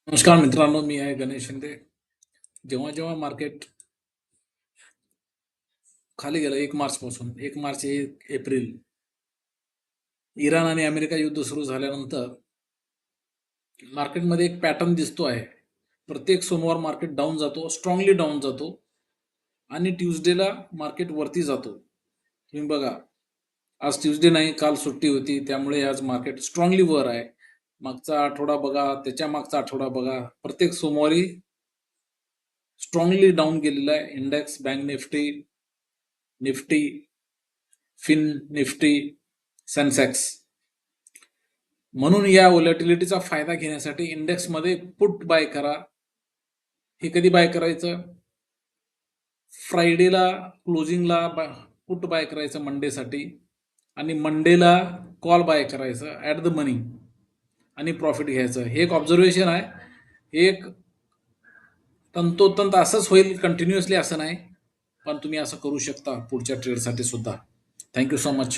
नमस्कार मित्रांनो, मी आहे गणेश शिंदे. जेव्हा जेव्हा मार्केट खाली गेलं 1 मार्च पासून 1 मार्च 1 एप्रिल इराण आणि अमेरिका युद्ध सुरू झाल्यानंतर मार्केटमध्ये एक पॅटर्न दिसतो आहे. प्रत्येक सोमवार मार्केट डाऊन जातो, स्ट्रॉंगली डाऊन जातो आणि ट्यूजडेला मार्केट वरती जातो. तुम्ही बघा, आज ट्यूजडे नाही, काल सुट्टी होती, त्यामुळे आज मार्केट स्ट्रॉंगली वर आहे. मागचा आठवडा बघा, त्याच्या मागचा आठवडा बघा, प्रत्येक सोमवारी स्ट्रॉंगली डाऊन गेलेला आहे. Index, bank Nifty, fin Nifty, Sensex. म्हणून या व्होलॅटिलिटीचा फायदा घेण्यासाठी इंडेक्समध्ये पुट बाय करा. हे कधी बाय करायचं? फ्रायडेला क्लोजिंगला पुट बाय करायचं मंडेसाठी आणि मंडेला कॉल बाय करायचं ॲट द मनी आणि प्रॉफिट घ्यायचं. हे एक ऑब्झर्वेशन आहे. हे एक तंतोतंत असंच होईल कंटिन्युअसली असं नाही, पण तुम्ही असं करू शकता पुढच्या ट्रेडसाठी सुद्धा. Thank you so much.